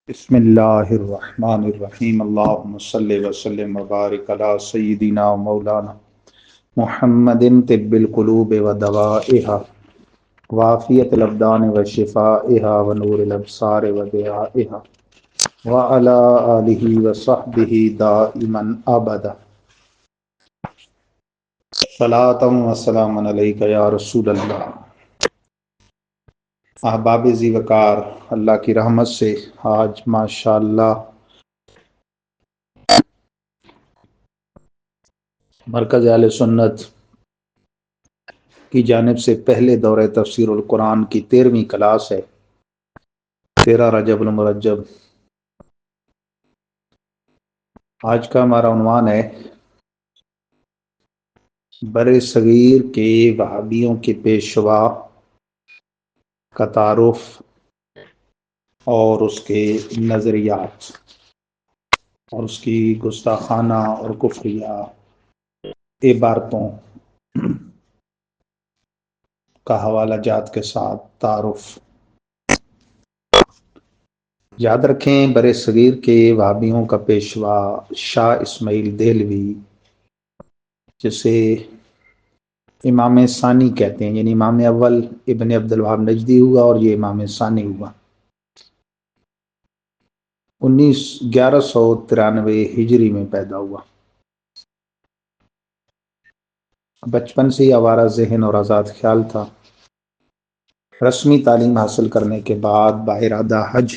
بسم اللہ الرحمن الرحیم اللہم صلی وسلم وبارک علی سیدنا و مولانا محمد طب القلوب و دوائها وعافیت الابدان و شفائها و نور الابصار و ضیائها وعلی آلہ و صحبہ دائما ابدا صلاۃ و سلام علیک یا رسول اللہ۔ احباب ذی وقار، اللہ کی رحمت سے آج ماشاءاللہ مرکز اہل سنت کی جانب سے پہلے دورہ تفسیر القرآن کی 13ویں کلاس ہے، 13 رجب المرجب۔ آج کا ہمارا عنوان ہے بر صغیر کے وہابیوں کے پیشوا کا تعارف اور اس کے نظریات اور اس کی گستاخانہ اور کفریہ عبارتوں کا حوالہ جات کے ساتھ تعارف۔ یاد رکھیں، بر صغیر کے وہابیوں کا پیشوا شاہ اسماعیل دہلوی، جسے امام ثانی کہتے ہیں، یعنی امام اول ابن عبد الوہاب نجدی ہوا اور یہ امام ثانی ہوا۔ 1193 ہجری میں پیدا ہوا۔ بچپن سے ہی آوارہ ذہن اور آزاد خیال تھا۔ رسمی تعلیم حاصل کرنے کے بعد بارادہ حج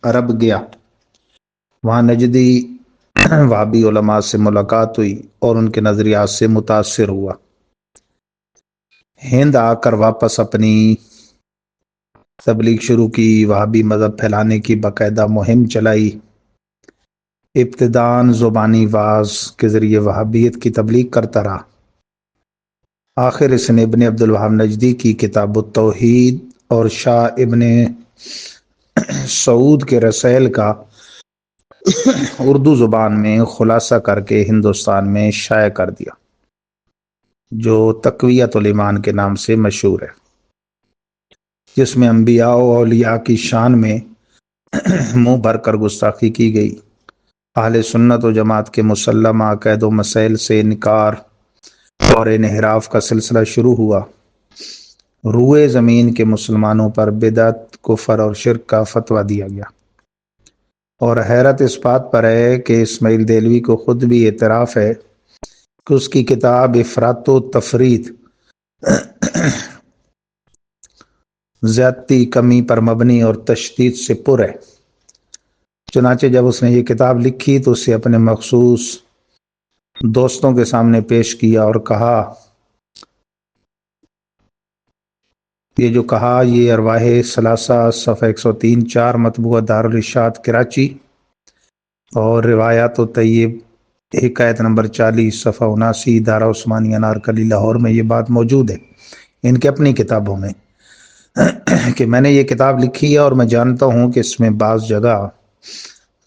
عرب گیا۔ وہاں نجدی وہابی علماء سے ملاقات ہوئی اور ان کے نظریات سے متاثر ہوا۔ ہند آ کر واپس اپنی تبلیغ شروع کی، وہابی مذہب پھیلانے کی باقاعدہ مہم چلائی۔ ابتداً زبانی واعظ کے ذریعے وہابیت کی تبلیغ کرتا رہا۔ آخر اس نے ابن عبد الوہاب نجدی کی کتاب التوحید اور شاہ ابن سعود کے رسائل کا اردو زبان میں خلاصہ کر کے ہندوستان میں شائع کر دیا، جو تقویت الایمان کے نام سے مشہور ہے، جس میں انبیاء و اولیاء کی شان میں منہ بھر کر گستاخی کی گئی۔ اہل سنت و جماعت کے مسلمہ عقائد و مسائل سے انکار اور انحراف کا سلسلہ شروع ہوا۔ روئے زمین کے مسلمانوں پر بدعت، کفر اور شرک کا فتویٰ دیا گیا، اور حیرت اس بات پر ہے کہ اسماعیل دہلوی کو خود بھی اعتراف ہے کہ اس کی کتاب افراط و تفریط، زیادتی، کمی پر مبنی اور تشدید سے پر ہے۔ چنانچہ جب اس نے یہ کتاب لکھی تو اسے اپنے مخصوص دوستوں کے سامنے پیش کیا اور کہا، یہ ارواح ثلاثہ صفحہ 103 4 مطبوعہ دارالارشاد کراچی، اور روایات و طیب حکایت نمبر 40 صفحہ 79 دارہ عثمانیہ انارکلی لاہور میں یہ بات موجود ہے ان کے اپنی کتابوں میں کہ میں نے یہ کتاب لکھی ہے اور میں جانتا ہوں کہ اس میں بعض جگہ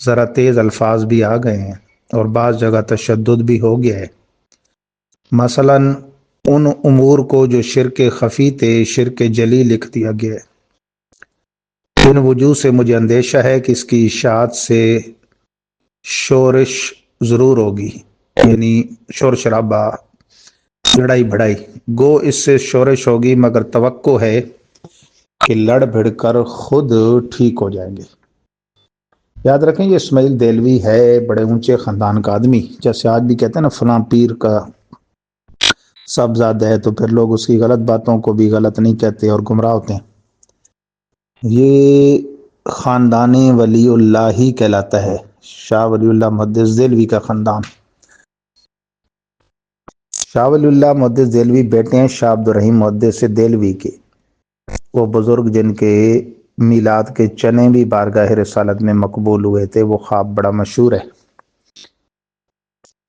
ذرا تیز الفاظ بھی آ گئے ہیں اور بعض جگہ تشدد بھی ہو گیا ہے۔ مثلاً ان امور کو جو شرک خفی تھے شرک جلی لکھ دیا گیا ہے۔ ان وجوہ سے مجھے اندیشہ ہے کہ اس کی اشاعت سے شورش ضرور ہوگی، یعنی شور شرابہ، لڑائی بھڑائی، گو اس سے شورش ہوگی، مگر توقع ہے کہ لڑ بھڑ کر خود ٹھیک ہو جائیں گے۔ یاد رکھیں، یہ اسماعیل دہلوی ہے بڑے اونچے خاندان کا آدمی، جیسے آج بھی کہتے ہیں نا فلاں پیر کا صاحبزادہ ہے، تو پھر لوگ اس کی غلط باتوں کو بھی غلط نہیں کہتے اور گمراہ ہوتے ہیں۔ یہ خاندان ولی اللہ ہی کہلاتا ہے، شاہ ولی اللہ محدث دہلوی کا خاندان۔ شاہ ولی اللہ محدث دہلوی بیٹے ہیں شاہ عبد الرحیم محدث دہلوی کے، وہ بزرگ جن کے میلاد کے چنے بھی بارگاہ رسالت میں مقبول ہوئے تھے، وہ خواب بڑا مشہور ہے،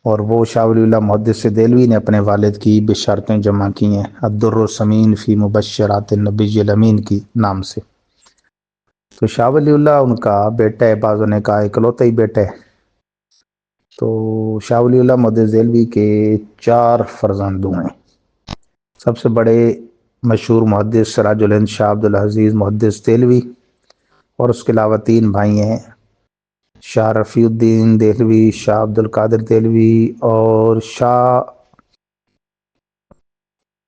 اور وہ شاہ ولی اللہ محدث دہلوی نے اپنے والد کی بشارتیں جمع کی ہیں الدر الثمین فی مبشرات النبی الامین کی نام سے۔ تو شاہ ولی اللہ ان کا بیٹا ہے، بعضوں نے کہا اکلوتا ہی بیٹا ہے۔ تو شاہ ولی اللہ محدث دہلوی کے 4 فرزند ہیں۔ سب سے بڑے مشہور محدث سراج الہند شاہ عبد العزیز محدث دہلوی، اور اس کے علاوہ 3 بھائی ہیں، شاہ رفیع الدین دہلوی، شاہ عبد القادر دہلوی اور شاہ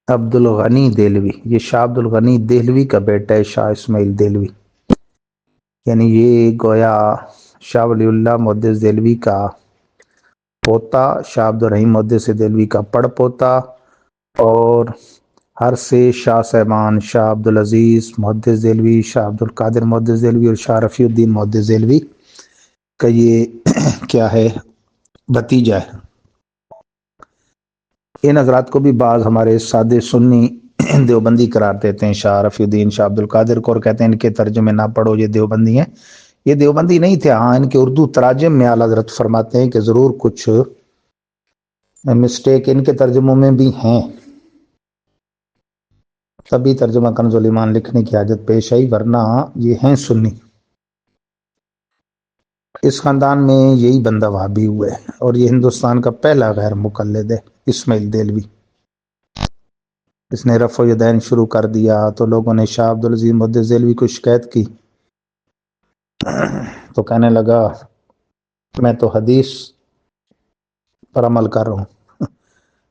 عبد الغنی دہلوی۔ یہ شاہ عبد الغنی دہلوی کا بیٹا ہے شاہ اسماعیل دہلوی، یعنی یہ گویا شاہ ولی اللہ محدث دہلوی کا پوتا، شاہ عبد الرحیم محدث دہلوی کا پڑ پوتا، اور ہر سے شاہ صاحبان، شاہ عبد العزیز محدث دہلوی، شاہ عبد القادر محدث دہلوی اور شاہ رفیع الدین محدث دہلوی کا یہ کیا ہے، بھتیجا ہے۔ ان حضرات کو بھی بعض ہمارے سادے سنی دیوبندی قرار دیتے ہیں، شاہ رفیع الدین، شاہ عبد القادر کو، اور کہتے ہیں ان کے ترجمے نہ پڑھو، یہ دیوبندی ہیں۔ یہ دیوبندی نہیں تھے، ہاں ان کے اردو تراجم میں اعلیٰ حضرت فرماتے ہیں کہ ضرور کچھ مسٹیک ان کے ترجموں میں بھی ہیں، تبھی ترجمہ کنز الایمان لکھنے کی حاجت پیش آئی، ورنہ یہ ہیں سنی۔ اس خاندان میں یہی بندہ وہابی ہوئے، اور یہ ہندوستان کا پہلا غیر مقلد ہے، اسماعیل دہلوی۔ اس نے رفع یدین شروع کر دیا تو لوگوں نے شاہ عبد العزیز محدث دہلوی کو شکایت کی، تو کہنے لگا میں تو حدیث پر عمل کر رہا ہوں۔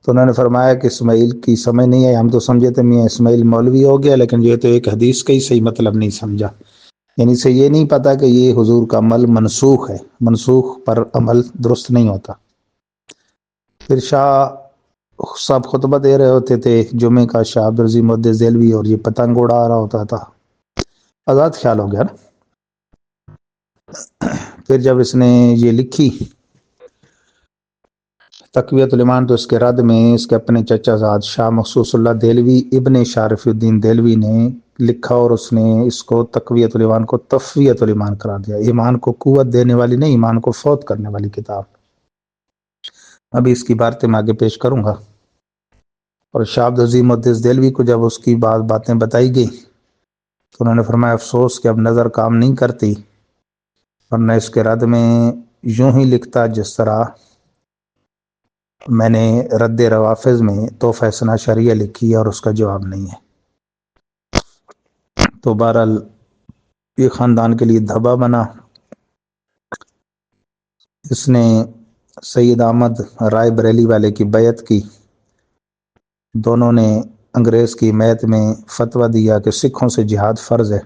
تو انہوں نے فرمایا کہ اسماعیل کی سمجھ نہیں ہے، ہم تو سمجھے تھے میاں اسماعیل مولوی ہو گیا، لیکن یہ تو ایک حدیث کا ہی صحیح مطلب نہیں سمجھا، یعنی اسے یہ نہیں پتا کہ یہ حضور کا عمل منسوخ ہے، منسوخ پر عمل درست نہیں ہوتا۔ پھر شاہ صاحب خطبہ دے رہے ہوتے تھے جمعے کا، شاہ عبد العزیز محدث دہلوی، اور یہ پتنگ اڑا رہا ہوتا تھا، آزاد خیال ہو گیا نا۔ پھر جب اس نے یہ لکھی تقویت الایمان، تو اس کے رد میں اس کے اپنے چچا زاد شاہ مخصوص اللہ دہلوی ابن شاہ رفیع الدین دہلوی نے لکھا، اور اس نے اس کو تقویت الایمان کو تفویت الایمان قرار دیا، ایمان کو قوت دینے والی نہیں، ایمان کو فوت کرنے والی کتاب۔ ابھی اس کی باتیں میں آگے پیش کروں گا۔ اور شاہ عبد العزیز محدث دہلوی کو جب اس کی باتیں بتائی گئی تو انہوں نے فرمایا افسوس کہ اب نظر کام نہیں کرتی، ورنہ اس کے رد میں یوں ہی لکھتا جس طرح میں نے رد روافظ میں تحفہ ثنا شریعہ لکھی ہے، اور اس کا جواب نہیں ہے۔ تو بہرحال یہ خاندان کے لیے دھبا بنا۔ اس نے سید احمد رائے بریلی والے کی بیعت کی، دونوں نے انگریز کی حمایت میں فتویٰ دیا کہ سکھوں سے جہاد فرض ہے۔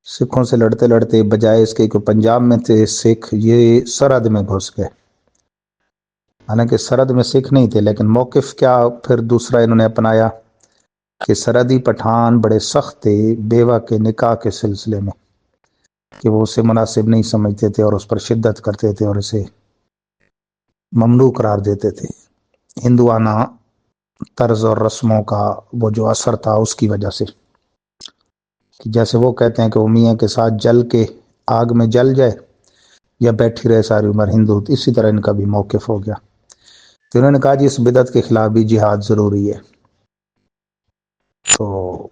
سکھوں سے لڑتے لڑتے بجائے اس کے کہ پنجاب میں تھے سکھ، یہ سرحد میں گھس گئے، حالانکہ سرحد میں سکھ نہیں تھے، لیکن موقف کیا پھر دوسرا انہوں نے اپنایا کہ سرحدی پٹھان بڑے سخت تھے بیوہ کے نکاح کے سلسلے میں، کہ وہ اسے مناسب نہیں سمجھتے تھے اور اس پر شدت کرتے تھے اور اسے ممنوع قرار دیتے تھے۔ ہندوانہ طرز اور رسموں کا وہ جو اثر تھا اس کی وجہ سے، کہ جیسے وہ کہتے ہیں کہ وہ میاں کے ساتھ جل کے آگ میں جل جائے یا بیٹھی رہے ساری عمر ہندو، اسی طرح ان کا بھی موقف ہو گیا۔ تو انہوں نے کہا جی اس بدعت کے خلاف بھی جہاد ضروری ہے، تو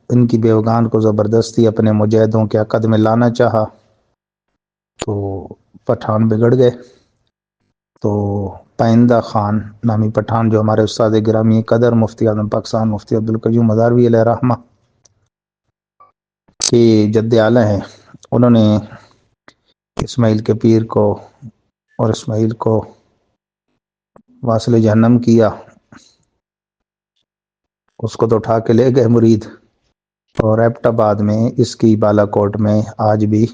ان کی بیوگان کو زبردستی اپنے مجاہدوں کے عقد میں لانا چاہا، تو پٹھان بگڑ گئے۔ تو پائندہ خان نامی پٹھان، جو ہمارے استاد گرامی قدر مفتی اعظم پاکستان مفتی عبدالقیوم مزاروی علیہ رحمہ کے جد اعلیٰ ہیں، انہوں نے اسماعیل کے پیر کو اور اسماعیل کو واصل جہنم کیا، اس کو تو اٹھا کے لے گئے مرید، اور ایبٹ آباد میں اس کی بالا کوٹ میں آج بھی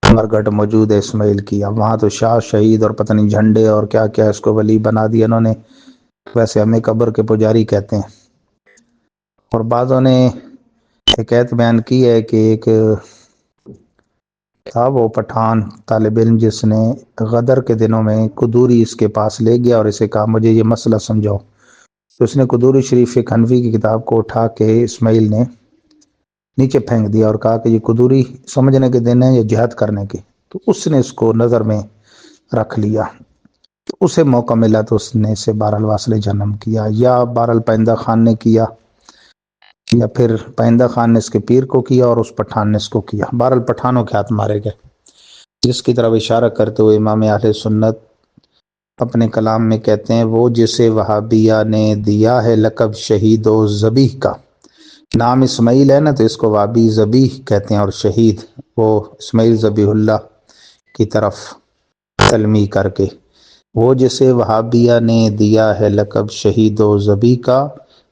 مرگٹ موجود ہے اسماعیل کی۔ اب وہاں تو شاہ شہید اور پتہ نہیں جھنڈے اور کیا کیا اس کو ولی بنا دیا انہوں نے، ویسے ہمیں قبر کے پجاری کہتے ہیں۔ اور بعضوں نے حکایت بیان کی ہے کہ ایک تھا وہ پٹھان طالب علم جس نے غدر کے دنوں میں قدوری اس کے پاس لے گیا اور اسے کہا مجھے یہ مسئلہ سمجھاؤ، تو اس نے قدوری شریف ایک حنفی کی کتاب کو اٹھا کے اسماعیل نے نیچے پھینک دیا اور کہا کہ یہ قدوری سمجھنے کے دن ہیں یا جہاد کرنے کے، تو اس نے اس کو نظر میں رکھ لیا، تو اسے موقع ملا تو اس نے اسے بہرحال واصل جہنم کیا، یا بہرحال پائندہ خان نے کیا، یا پھر پائندہ خان نے اس کے پیر کو کیا اور اس پٹھان نے اس کو کیا، بہرحال پٹھانوں کے ہاتھ مارے گئے۔ جس کی طرف اشارہ کرتے ہوئے امام اہل سنت اپنے کلام میں کہتے ہیں وہ جسے وہابیہ نے دیا ہے لقب شہید و ذبیح کا، نام اسماعیل ہے نا تو اس کو وابی ذبیح کہتے ہیں، اور شہید وہ اسماعیل ذبیح اللہ کی طرف تلمیح کر کے، وہ جسے وہابیہ نے دیا ہے لقب شہید و ذبیح کا،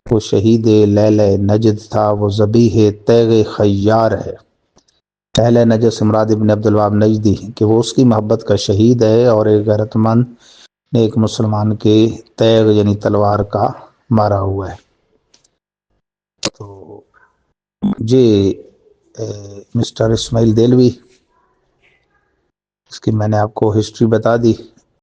وہ شہید لیل نجد تھا، وہ ذبیح تیغ خیار ہے۔ اہل نجد سے مراد ابن عبد الوہاب نجدی کہ وہ اس کی محبت کا شہید ہے، اور ایک غیرت مند ایک مسلمان کے تیغ یعنی تلوار کا مارا ہوا ہے۔ تو جی مسٹر اسماعیل دہلوی، اس کی میں نے آپ کو ہسٹری بتا دی۔